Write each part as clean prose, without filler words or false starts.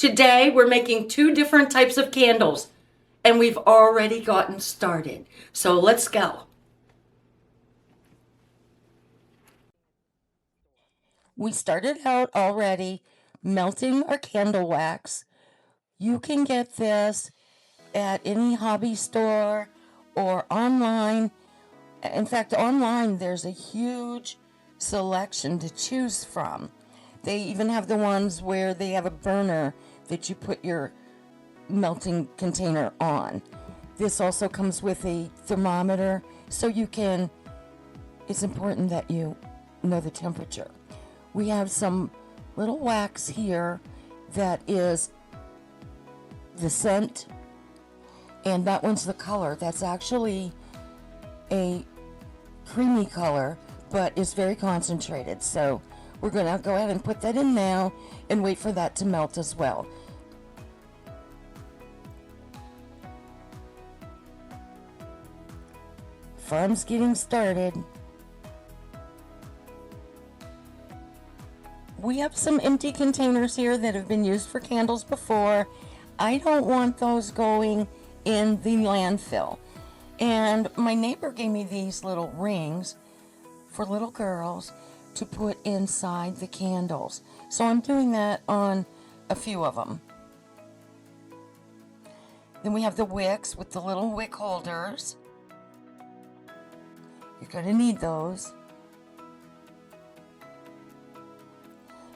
Today we're making 2 different types of candles, and we've already gotten started. So let's go. We started out already melting our candle wax. You can get this at any hobby store or online. In fact, online there's a huge selection to choose from. They even have the ones where they have a burner that you put your melting container on. This also comes with a thermometer, so it's important that you know the temperature. We have some little wax here that is the scent, and that one's the color. That's actually a creamy color, but is very concentrated. So we're going to go ahead and put that in now and wait for that to melt as well. Fun's getting started. We have some empty containers here that have been used for candles before. I don't want those going in the landfill. And my neighbor gave me these little rings for little girls to put inside the candles. So I'm doing that on a few of them. Then we have the wicks with the little wick holders. You're going to need those.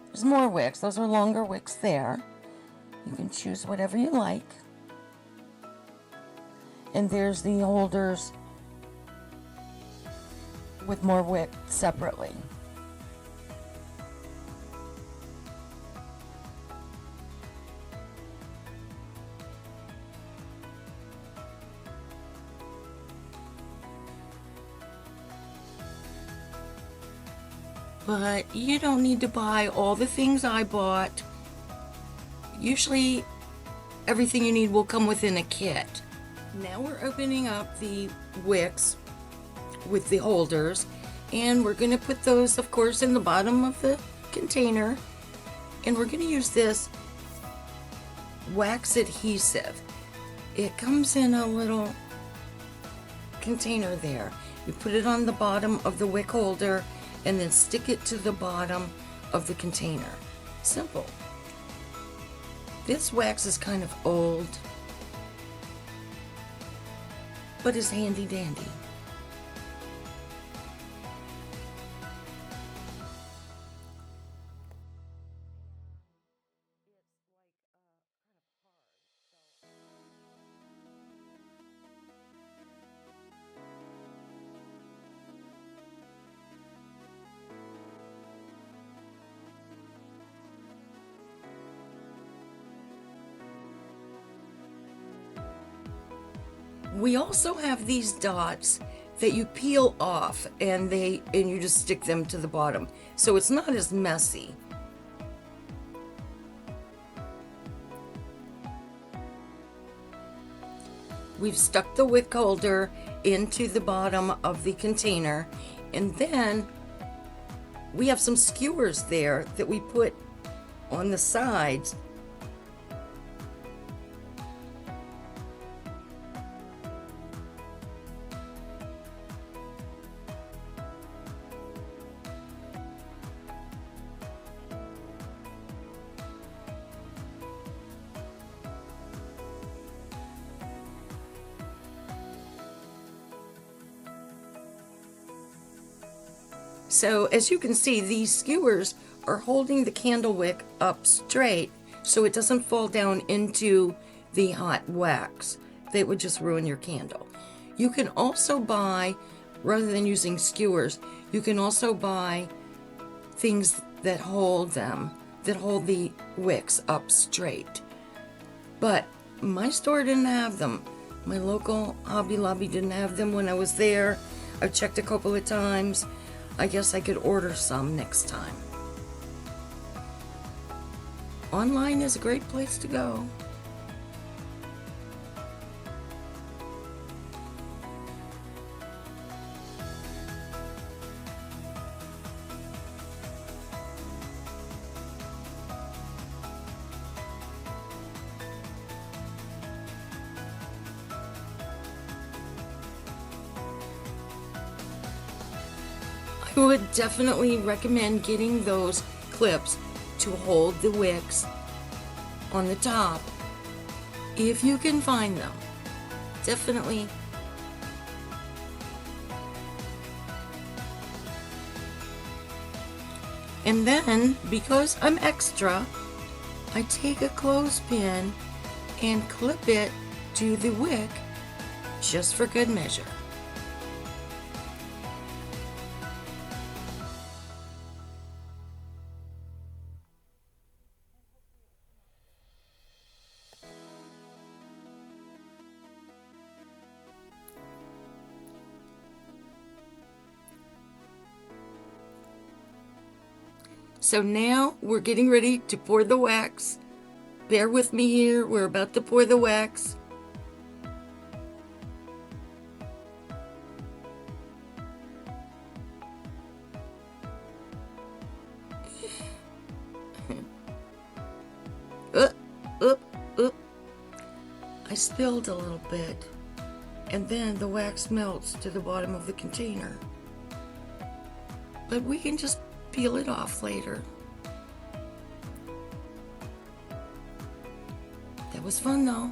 There's more wicks. Those are longer wicks there. You can choose whatever you like. And there's the holders with more wick separately. But you don't need to buy all the things I bought. Usually everything you need will come within a kit. Now we're opening up the wicks with the holders, and we're going to put those, of course, in the bottom of the container. And we're going to use this wax adhesive. It comes in a little container there. You put it on the bottom of the wick holder and then stick it to the bottom of the container. Simple. This wax is kind of old, but is handy dandy. We also have these dots that you peel off and you just stick them to the bottom. So it's not as messy. We've stuck the wick holder into the bottom of the container, and then we have some skewers there that we put on the sides. So as you can see, these skewers are holding the candle wick up straight so it doesn't fall down into the hot wax. That would just ruin your candle. You can also buy, rather than using skewers, you can also buy things that hold the wicks up straight. But my store didn't have them. My local Hobby Lobby didn't have them when I was there. I've checked a couple of times. I guess I could order some next time. Online is a great place to go. would definitely recommend getting those clips to hold the wicks on the top if you can find them. Definitely. And then, because I'm extra, I take a clothespin and clip it to the wick just for good measure. So now we're getting ready to pour the wax. Bear with me here, we're about to pour the wax. I spilled a little bit, and then the wax melts to the bottom of the container. But we can just peel it off later. That was fun though.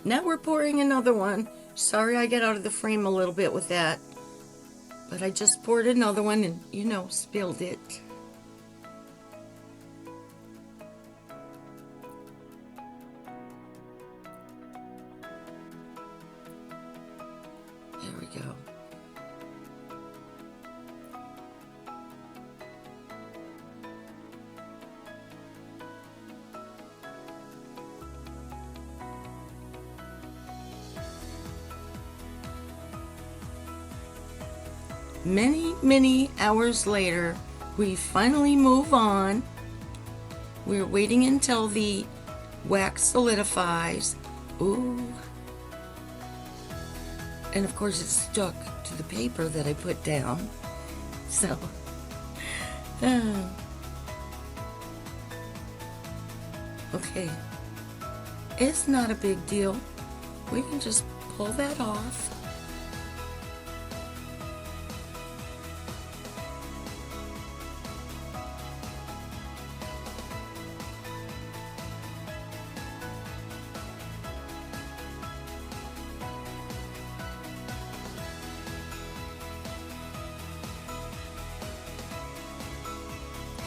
Now we're pouring another one. Sorry I got out of the frame a little bit with that. But I just poured another one and, spilled it. There we go. Many hours later, we finally move on. We're waiting until the wax solidifies. Ooh. And of course it's stuck to the paper that I put down. So, okay. It's not a big deal. We can just pull that off.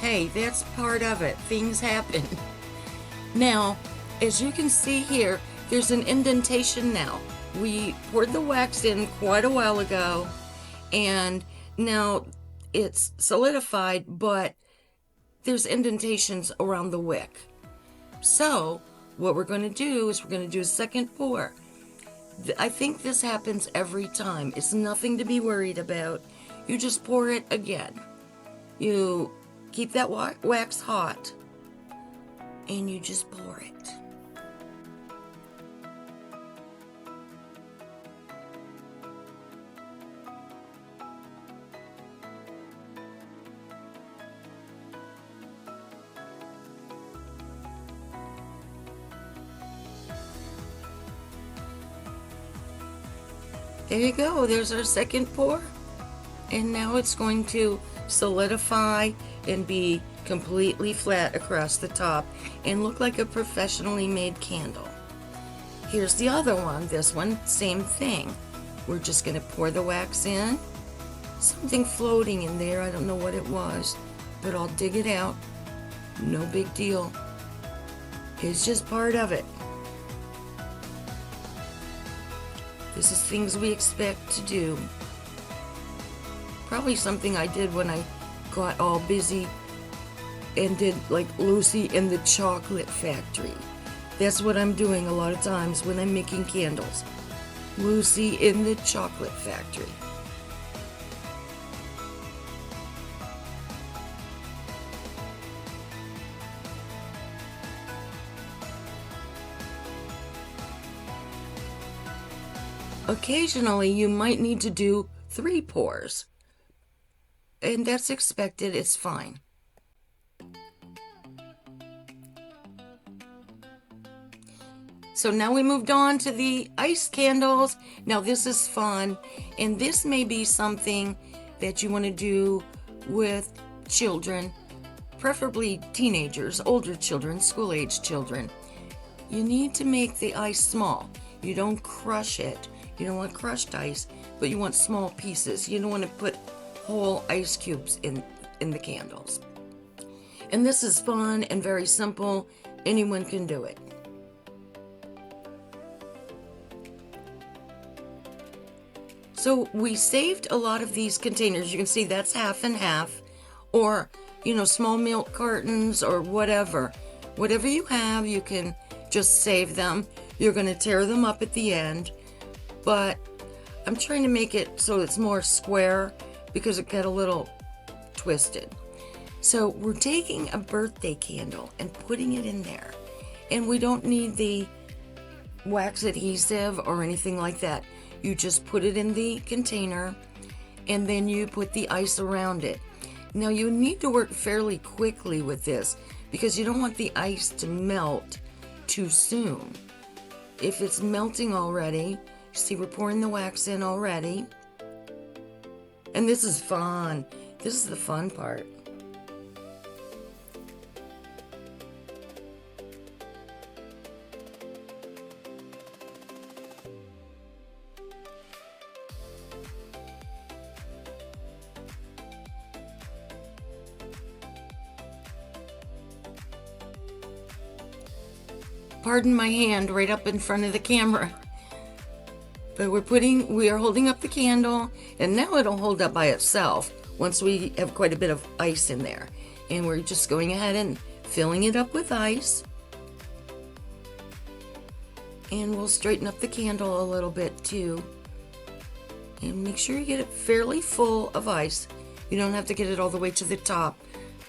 Hey, that's part of it. Things happen. Now, as you can see here, there's an indentation now. We poured the wax in quite a while ago, and now it's solidified, but there's indentations around the wick. So, what we're going to do is we're going to do a second pour. I think this happens every time. It's nothing to be worried about. You just pour it again. You keep that wax hot, and you just pour it. There you go, there's our second pour. And now it's going to solidify and be completely flat across the top and look like a professionally made candle. Here's the other one. This one, same thing. We're just going to pour the wax in. Something floating in there, I don't know what it was, but I'll dig it out. No big deal. It's just part of it. This is things we expect to do. Probably something I did when I got all busy and did like Lucy in the Chocolate Factory. That's what I'm doing a lot of times when I'm making candles. Lucy in the Chocolate Factory. Occasionally you might need to do 3 pours. And that's expected, it's fine. So now we moved on to the ice candles. Now this is fun, and this may be something that you want to do with children, preferably teenagers, older children, school-age children. You need to make the ice small. You don't crush it. You don't want crushed ice, but you want small pieces. You don't want to put whole ice cubes in the candles. And this is fun and very simple. Anyone can do it. So we saved a lot of these containers. You can see that's half and half, or, small milk cartons or whatever. Whatever you have, you can just save them. You're going to tear them up at the end, but I'm trying to make it so it's more square because it got a little twisted. So we're taking a birthday candle and putting it in there, and we don't need the wax adhesive or anything like that. You just put it in the container and then you put the ice around it. Now you need to work fairly quickly with this because you don't want the ice to melt too soon. If it's melting already, see, we're pouring the wax in already. And this is fun. This is the fun part. Pardon my hand right up in front of the camera. But we are holding up the candle, and now it'll hold up by itself once we have quite a bit of ice in there. And we're just going ahead and filling it up with ice. And we'll straighten up the candle a little bit too. And make sure you get it fairly full of ice. You don't have to get it all the way to the top,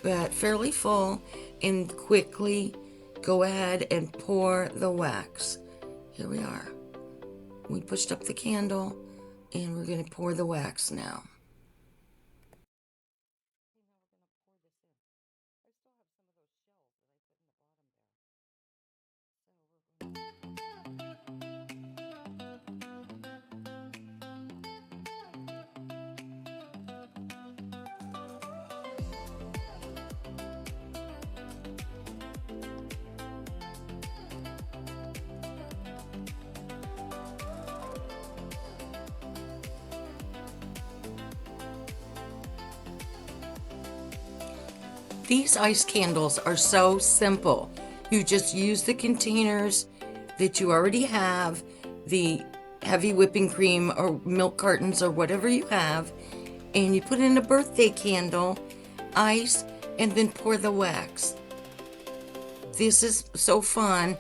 but fairly full, and quickly go ahead and pour the wax. Here we are. We pushed up the candle and we're going to pour the wax now. These ice candles are so simple. You just use the containers that you already have, the heavy whipping cream or milk cartons or whatever you have, and you put in a birthday candle, ice, and then pour the wax. This is so fun,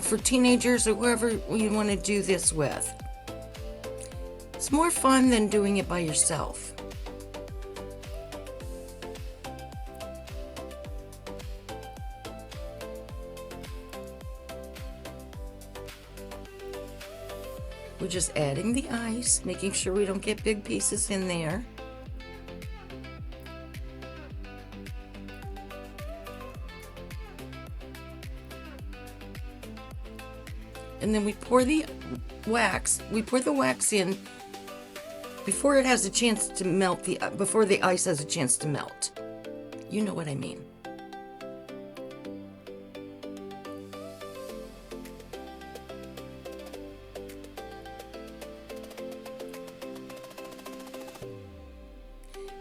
for teenagers or whoever you want to do this with. It's more fun than doing it by yourself. We're just adding the ice, making sure we don't get big pieces in there. And then we pour the wax in before it has a chance to melt, before the ice has a chance to melt. You know what I mean.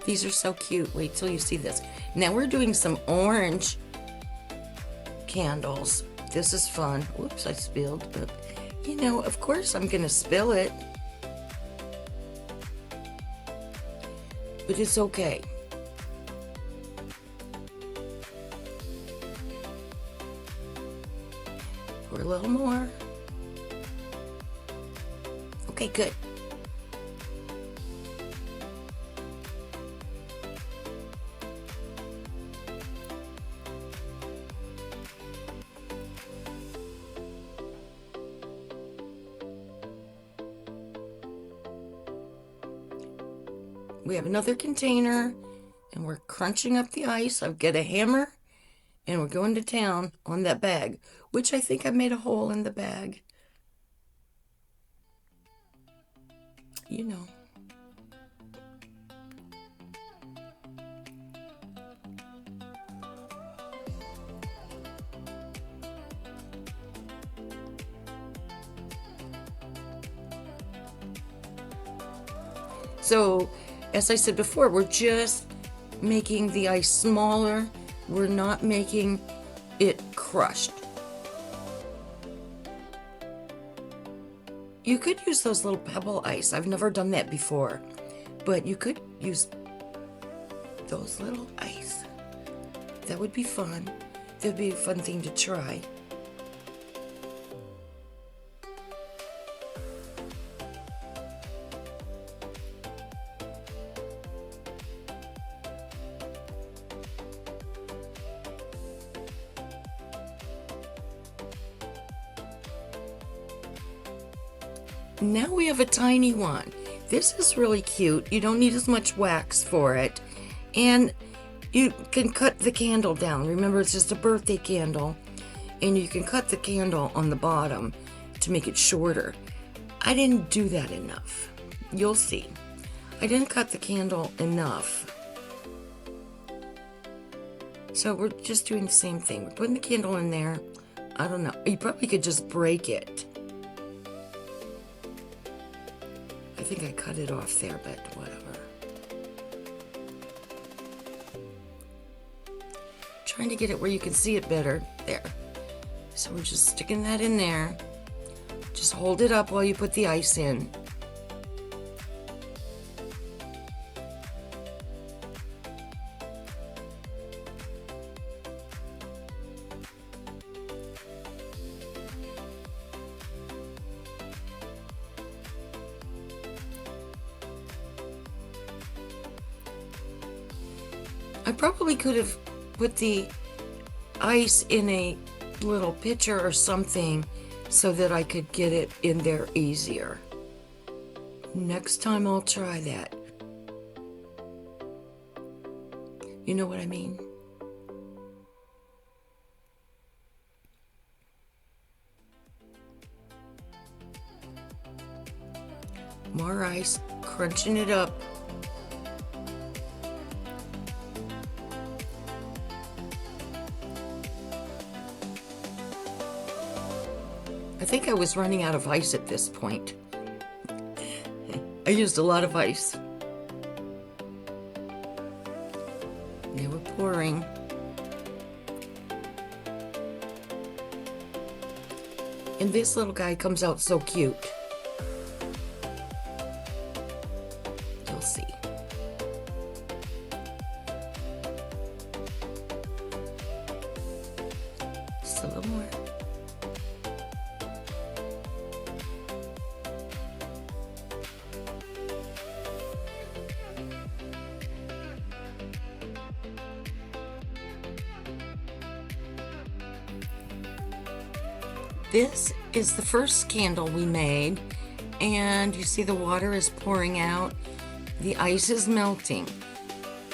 These are so cute. Wait till you see this. Now we're doing some orange candles. This is fun. Whoops, I spilled, but of course I'm gonna spill it. But it's okay. Pour a little more. Okay, good. we have another container, and we're crunching up the ice. I've got a hammer, and we're going to town on that bag, which I think I made a hole in the bag. You know. So, as I said before, we're just making the ice smaller. We're not making it crushed. You could use those little pebble ice. I've never done that before, but you could use those little ice. That would be fun. That would be a fun thing to try. Now we have a tiny one. This is really cute. You don't need as much wax for it. And you can cut the candle down. Remember, it's just a birthday candle. And you can cut the candle on the bottom to make it shorter. I didn't do that enough. You'll see. I didn't cut the candle enough. So we're just doing the same thing. We're putting the candle in there. I don't know. You probably could just break it. I think I cut it off there, but whatever. Trying to get it where you can see it better. There. So we're just sticking that in there. Just hold it up while you put the ice in. I probably could have put the ice in a little pitcher or something so that I could get it in there easier. Next time I'll try that. You know what I mean? More ice, crunching it up. I think I was running out of ice at this point. I used a lot of ice. They were pouring. And this little guy comes out so cute. You'll see. Just a little more. This is the first candle we made, and you see the water is pouring out. The ice is melting,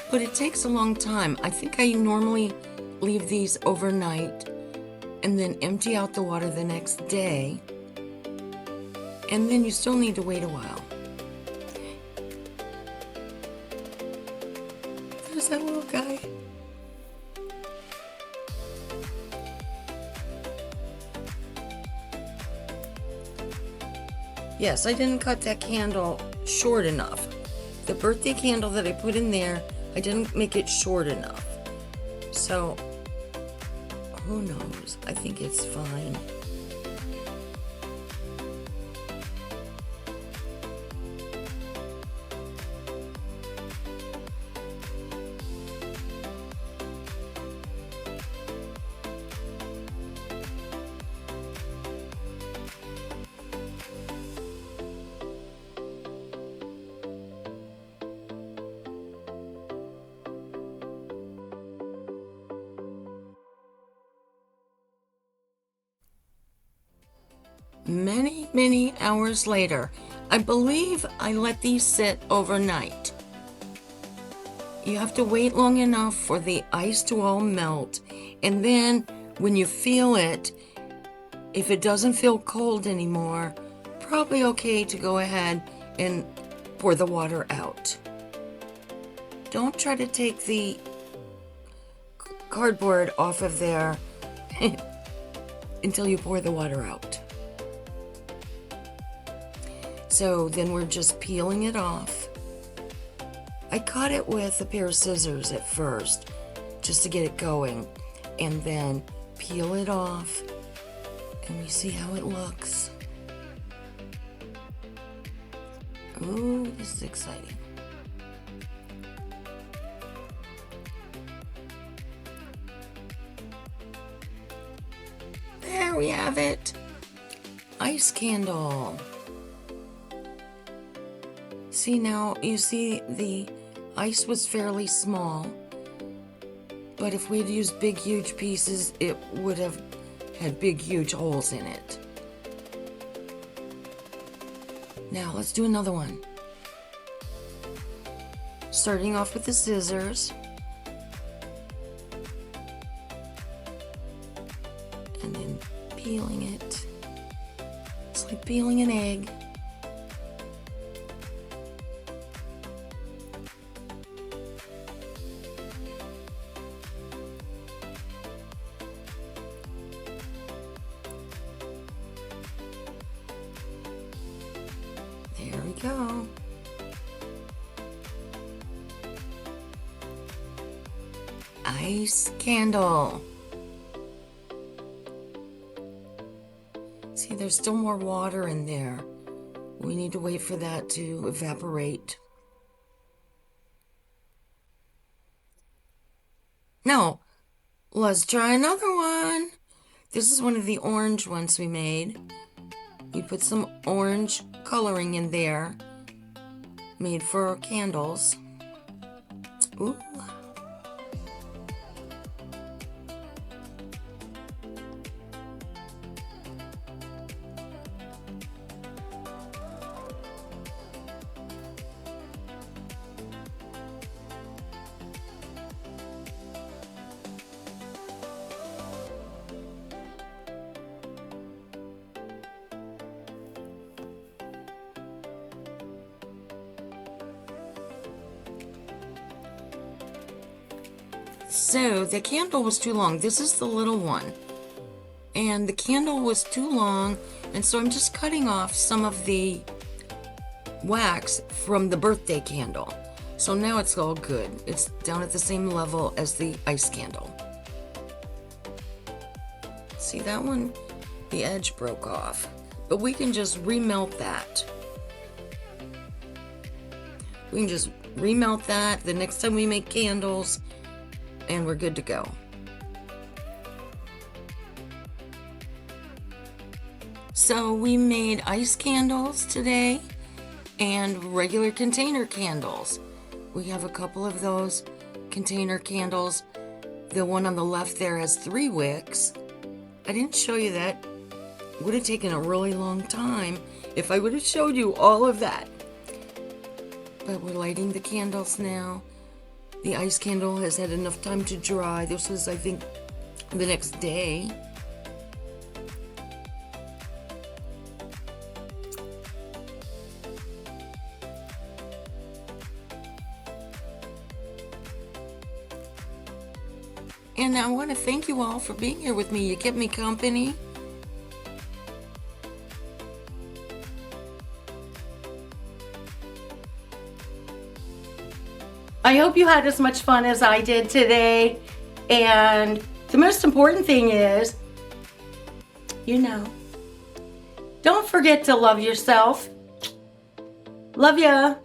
but it takes a long time. I think I normally leave these overnight and then empty out the water the next day, and then you still need to wait a while. There's that little guy. Yes, I didn't cut that candle short enough. The birthday candle that I put in there, I didn't make it short enough. So, who knows? I think it's fine. Many hours later, I believe I let these sit overnight. You have to wait long enough for the ice to all melt, and then when you feel it, if it doesn't feel cold anymore, probably okay to go ahead and pour the water out. Don't try to take the cardboard off of there until you pour the water out. So then we're just peeling it off. I cut it with a pair of scissors at first, just to get it going, and then peel it off, and we see how it looks. Ooh, this is exciting. There we have it. Ice candle. See now, you see the ice was fairly small, but if we'd used big, huge pieces, it would have had big, huge holes in it. Now let's do another one. Starting off with the scissors. And then peeling it. It's like peeling an egg. There we go. Ice candle. See, there's still more water in there. We need to wait for that to evaporate. Now, let's try another one. This is one of the orange ones we made. We put some orange coloring in there, made for candles. Ooh. So the candle was too long. This is the little one. And the candle was too long, and so I'm just cutting off some of the wax from the birthday candle. So now it's all good. It's down at the same level as the ice candle. See that one? The edge broke off. But we can just remelt that. We can just remelt that the next time we make candles, and we're good to go. So we made ice candles today and regular container candles. We have a couple of those container candles. The one on the left there has 3 wicks. I didn't show you that. It would have taken a really long time if I would have showed you all of that. But we're lighting the candles now. The ice candle has had enough time to dry. This was, I think, the next day. And I want to thank you all for being here with me. You kept me company. I hope you had as much fun as I did today. And the most important thing is, don't forget to love yourself. Love ya.